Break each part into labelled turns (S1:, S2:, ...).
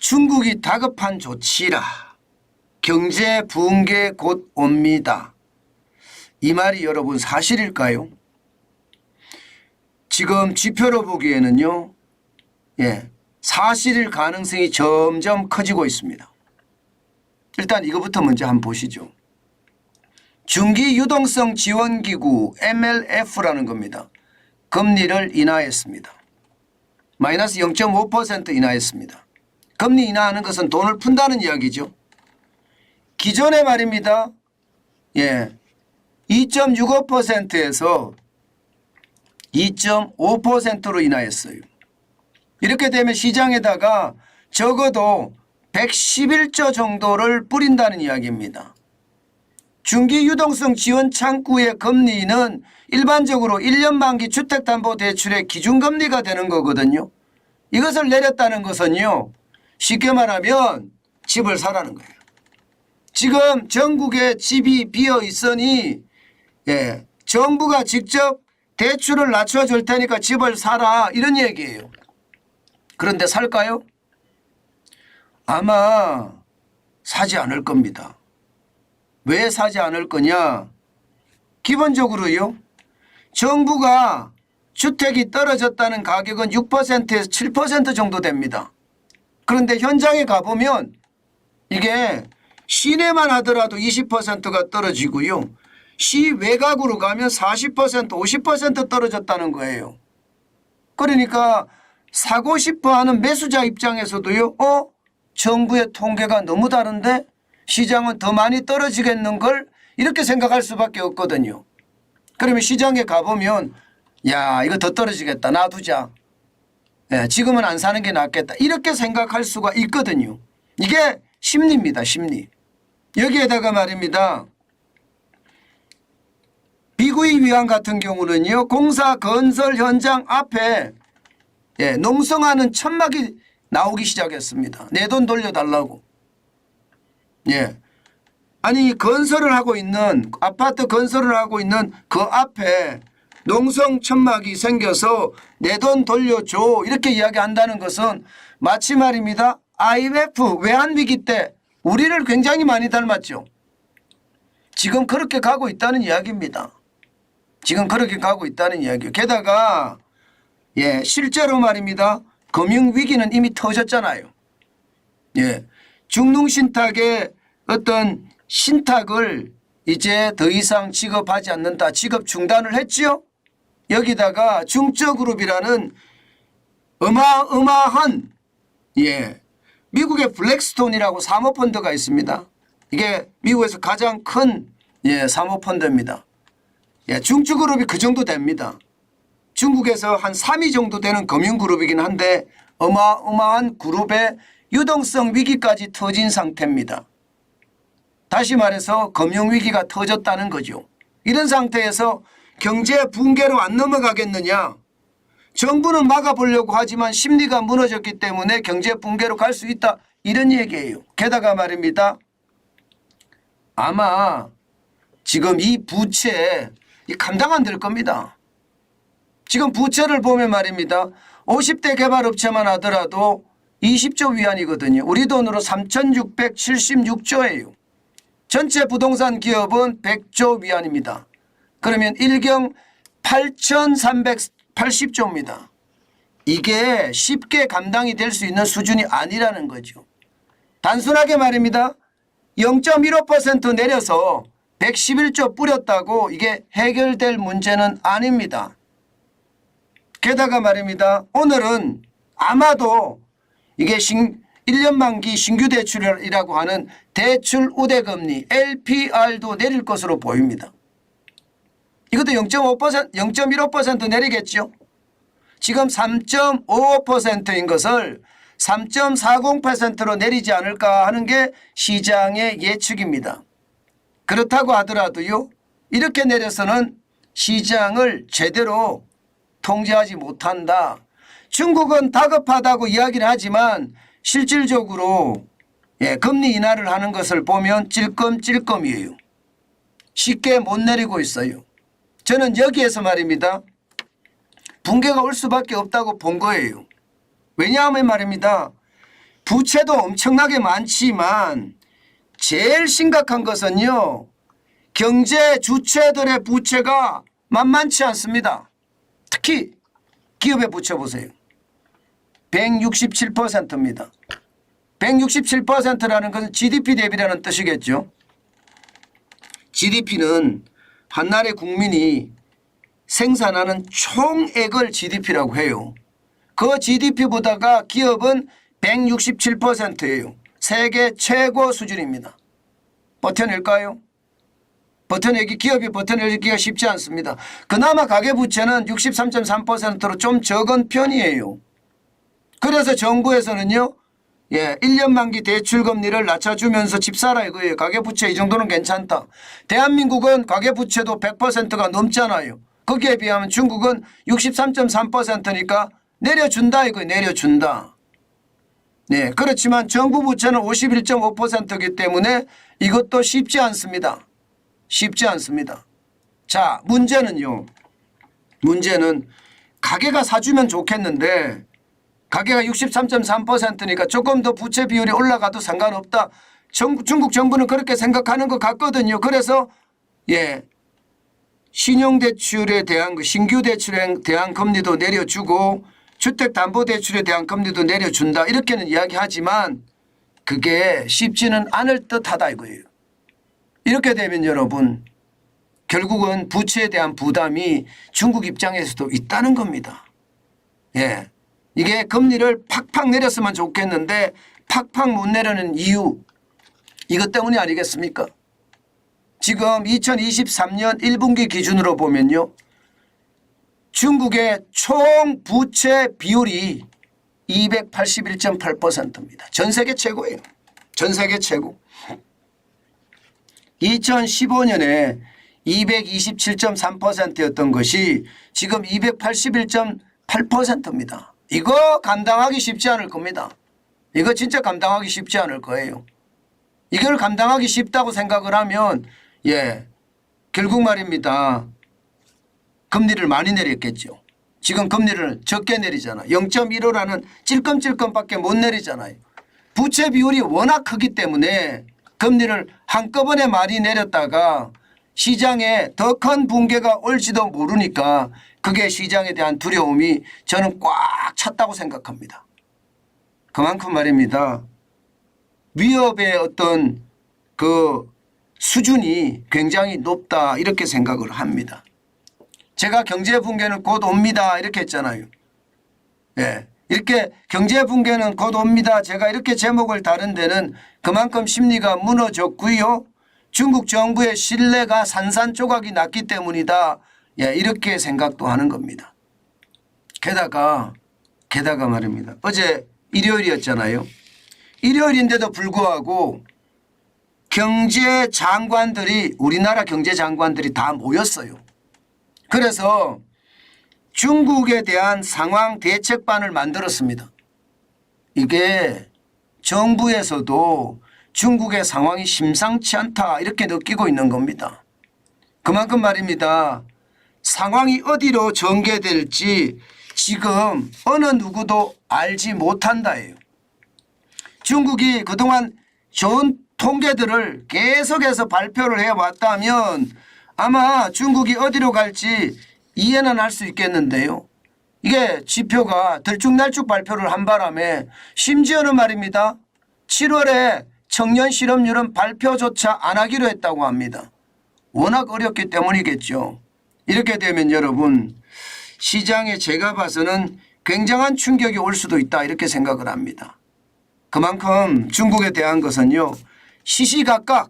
S1: 중국이 다급한 조치라. 경제 붕괴 곧 옵니다. 이 말이 여러분 사실일까요? 지금 지표로 보기에는요. 사실일 가능성이 점점 커지고 있습니다. 일단 이것부터 먼저 한번 보시죠. 중기 유동성 지원기구 MLF라는 겁니다. 금리를 인하했습니다. 마이너스 0.5% 인하했습니다. 금리 인하하는 것은 돈을 푼다는 이야기죠. 기존에 말입니다. 2.65%에서 2.5%로 인하했어요. 이렇게 되면 시장에다가 적어도 111조 정도를 뿌린다는 이야기입니다. 중기 유동성 지원 창구의 금리는 일반적으로 1년 만기 주택담보대출의 기준금리가 되는 거거든요. 이것을 내렸다는 것은요. 쉽게 말하면 집을 사라는 거예요. 지금 전국에 집이 비어 있으니 정부가 직접 대출을 낮춰줄 테니까 집을 사라 이런 얘기예요. 그런데 살까요? 아마 사지 않을 겁니다. 왜 사지 않을 거냐? 기본적으로요. 정부가 주택이 떨어졌다는 가격은 6%에서 7% 정도 됩니다. 그런데 현장에 가보면 이게 시내만 하더라도 20%가 떨어지고요. 시 외곽으로 가면 40%, 50% 떨어졌다는 거예요. 그러니까 사고 싶어하는 매수자 입장에서도요. 정부의 통계가 너무 다른데 시장은 더 많이 떨어지겠는걸 이렇게 생각할 수밖에 없거든요. 그러면 시장에 가보면 야 이거 더 떨어지겠다 놔두자. 지금은 안 사는 게 낫겠다 이렇게 생각할 수가 있거든요. 이게 심리입니다. 심리. 여기에다가 말입니다. 비구입 위반 같은 경우는요. 공사 건설 현장 앞에 농성하는 천막이 나오기 시작했습니다. 내 돈 돌려달라고. 아니 건설을 하고 있는 아파트 건설을 하고 있는 그 앞에 농성 천막이 생겨서 내 돈 돌려줘 이렇게 이야기한다는 것은 마치 말입니다. IMF 외환위기 때 우리를 굉장히 많이 닮았죠. 지금 그렇게 가고 있다는 이야기입니다. 지금 그렇게 가고 있다는 이야기예요. 게다가 실제로 말입니다. 금융위기는 이미 터졌잖아요. 중농신탁의 어떤 신탁을 이제 더 이상 지급하지 않는다. 지급 중단을 했죠. 여기다가 중저그룹이라는 어마어마한 미국의 블랙스톤이라고 사모펀드가 있습니다. 이게 미국에서 가장 큰 사모펀드입니다. 중저그룹이 그 정도 됩니다. 중국에서 한 3위 정도 되는 금융그룹이긴 한데 어마어마한 그룹의 유동성 위기까지 터진 상태입니다. 다시 말해서 금융위기가 터졌다는 거죠. 이런 상태에서 경제 붕괴로 안 넘어가겠느냐. 정부는 막아보려고 하지만 심리가 무너졌기 때문에 경제 붕괴로 갈 수 있다. 이런 얘기예요. 게다가 말입니다. 아마 지금 이 부채 감당 안 될 겁니다. 지금 부채를 보면 말입니다. 50대 개발업체만 하더라도 20조 위안이거든요. 우리 돈으로 3,676조예요. 전체 부동산 기업은 100조 위안입니다. 그러면 일경 8,380조입니다. 이게 쉽게 감당이 될 수 있는 수준이 아니라는 거죠. 단순하게 말입니다. 0.15% 내려서 111조 뿌렸다고 이게 해결될 문제는 아닙니다. 게다가 말입니다. 오늘은 아마도 이게 1년 만기 신규 대출이라고 하는 대출 우대금리 LPR도 내릴 것으로 보입니다. 이것도 0.15% 내리겠죠. 지금 3.55%인 것을 3.40%로 내리지 않을까 하는 게 시장의 예측입니다. 그렇다고 하더라도요. 이렇게 내려서는 시장을 제대로 통제하지 못한다. 중국은 다급하다고 이야기를 하지만 실질적으로 금리 인하를 하는 것을 보면 찔끔찔끔이에요. 쉽게 못 내리고 있어요. 저는 여기에서 말입니다. 붕괴가 올 수밖에 없다고 본 거예요. 왜냐하면 말입니다. 부채도 엄청나게 많지만 제일 심각한 것은요. 경제 주체들의 부채가 만만치 않습니다. 특히 기업의 부채 보세요. 167%입니다. 167%라는 것은 GDP 대비라는 뜻이겠죠. GDP는 한 나라의 국민이 생산하는 총액을 GDP라고 해요. 그 GDP보다가 기업은 167%예요. 세계 최고 수준입니다. 버텨낼까요? 기업이 버텨내기가 쉽지 않습니다. 그나마 가계부채는 63.3%로 좀 적은 편이에요. 그래서 정부에서는요. 1년 만기 대출금리를 낮춰주면서 집 사라 이거예요. 가계부채 이 정도는 괜찮다. 대한민국은 가계부채도 100%가 넘잖아요. 거기에 비하면 중국은 63.3%니까 내려준다 이거예요. 내려준다. 네, 그렇지만 정부 부채는 51.5%이기 때문에 이것도 쉽지 않습니다. 쉽지 않습니다. 자, 문제는요. 문제는 가계가 사주면 좋겠는데 가계가 63.3%니까 조금 더 부채 비율이 올라가도 상관없다. 중국 정부는 그렇게 생각하는 것 같거든요. 그래서 신용대출에 대한 신규 대출에 대한 금리도 내려주고 주택담보대출에 대한 금리도 내려준다. 이렇게는 이야기하지만 그게 쉽지는 않을 듯하다 이거예요. 이렇게 되면 여러분 결국은 부채에 대한 부담이 중국 입장에서도 있다는 겁니다. 이게 금리를 팍팍 내렸으면 좋겠는데 팍팍 못 내려는 이유 이것 때문이 아니겠습니까? 지금 2023년 1분기 기준으로 보면요. 중국의 총 부채 비율이 281.8%입니다. 전 세계 최고예요. 전 세계 최고. 2015년에 227.3%였던 것이 지금 281.8%입니다. 이거 감당하기 쉽지 않을 겁니다. 이거 진짜 감당하기 쉽지 않을 거예요. 이걸 감당하기 쉽다고 생각을 하면 결국 말입니다. 금리를 많이 내렸겠죠. 지금 금리를 적게 내리잖아요. 0.15라는 찔끔찔끔밖에 못 내리잖아요. 부채 비율이 워낙 크기 때문에 금리를 한꺼번에 많이 내렸다가 시장에 더 큰 붕괴가 올지도 모르니까 그게 시장에 대한 두려움이 저는 꽉 찼다고 생각합니다. 그만큼 말입니다. 위협의 어떤 그 수준이 굉장히 높다 이렇게 생각을 합니다. 제가 경제 붕괴는 곧 옵니다 이렇게 했잖아요. 이렇게 경제 붕괴는 곧 옵니다. 제가 이렇게 제목을 다른 데는 그만큼 심리가 무너졌고요. 중국 정부의 신뢰가 산산조각이 났기 때문이다. 이렇게 생각도 하는 겁니다. 게다가 말입니다. 어제 일요일이었잖아요. 일요일인데도 불구하고 경제장관들이 우리나라 경제장관들이 다 모였어요. 그래서 중국에 대한 상황 대책반을 만들었습니다. 이게 정부에서도 중국의 상황이 심상치 않다 이렇게 느끼고 있는 겁니다. 그만큼 말입니다. 상황이 어디로 전개될지 지금 어느 누구도 알지 못한다예요. 중국이 그동안 좋은 통계들을 계속해서 발표를 해왔다면 아마 중국이 어디로 갈지 이해는 할 수 있겠는데요. 이게 지표가 들쭉날쭉 발표를 한 바람에 심지어는 말입니다. 7월에 청년 실업률은 발표조차 안 하기로 했다고 합니다. 워낙 어렵기 때문이겠죠. 이렇게 되면 여러분 시장에 제가 봐서는 굉장한 충격이 올 수도 있다 이렇게 생각을 합니다. 그만큼 중국에 대한 것은요. 시시각각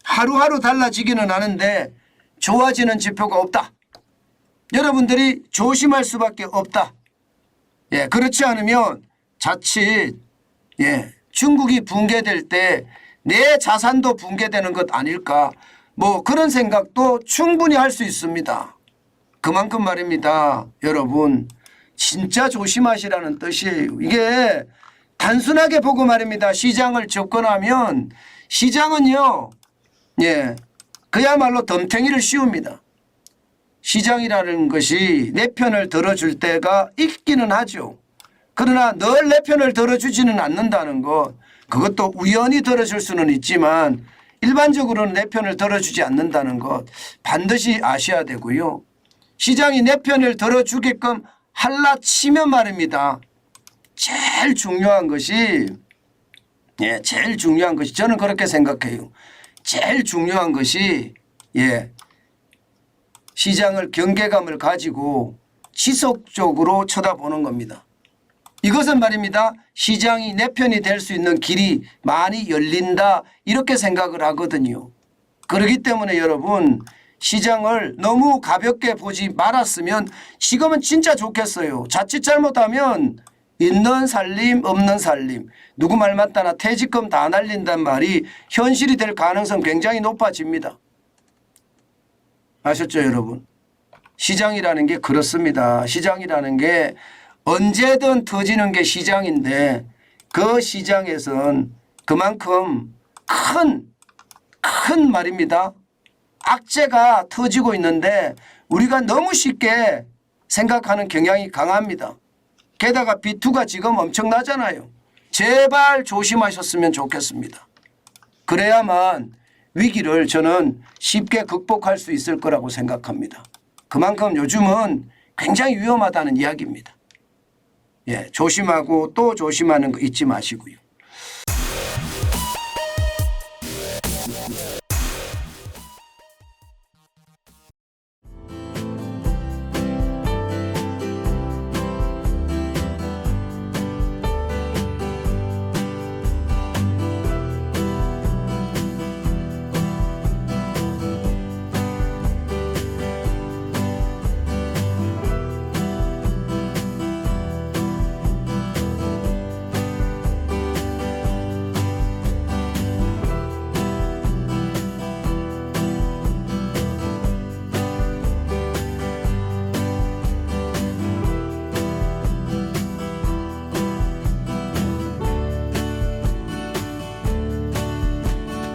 S1: 하루하루 달라지기는 하는데 좋아지는 지표가 없다. 여러분들이 조심할 수밖에 없다. 그렇지 않으면 자칫 중국이 붕괴될 때 내 자산도 붕괴되는 것 아닐까. 뭐 그런 생각도 충분히 할 수 있습니다. 그만큼 말입니다. 여러분 진짜 조심하시라는 뜻이에요. 이게 단순하게 보고 말입니다. 시장을 접근하면 시장은요. 그야말로 덤탱이를 씌웁니다. 시장이라는 것이 내 편을 들어줄 때가 있기는 하죠. 그러나 늘 내 편을 들어주지는 않는다는 것, 그것도 우연히 들어줄 수는 있지만 일반적으로는 내 편을 들어주지 않는다는 것 반드시 아셔야 되고요. 시장이 내 편을 들어주게끔 할라 치면 말입니다. 제일 중요한 것이 제일 중요한 것이 저는 그렇게 생각해요. 제일 중요한 것이 시장을 경계감을 가지고 지속적으로 쳐다보는 겁니다. 이것은 말입니다. 시장이 내 편이 될 수 있는 길이 많이 열린다 이렇게 생각을 하거든요. 그렇기 때문에 여러분 시장을 너무 가볍게 보지 말았으면 지금은 진짜 좋겠어요. 자칫 잘못하면 있는 살림 없는 살림 누구 말 맞다나 퇴직금 다 날린단 말이 현실이 될 가능성 굉장히 높아집니다. 아셨죠 여러분? 시장이라는 게 그렇습니다. 시장이라는 게 언제든 터지는 게 시장인데 그 시장에선 그만큼 큰 말입니다. 악재가 터지고 있는데 우리가 너무 쉽게 생각하는 경향이 강합니다. 게다가 비투가 지금 엄청나잖아요. 제발 조심하셨으면 좋겠습니다. 그래야만 위기를 저는 쉽게 극복할 수 있을 거라고 생각합니다. 그만큼 요즘은 굉장히 위험하다는 이야기입니다. 조심하고 또 조심하는 거 잊지 마시고요.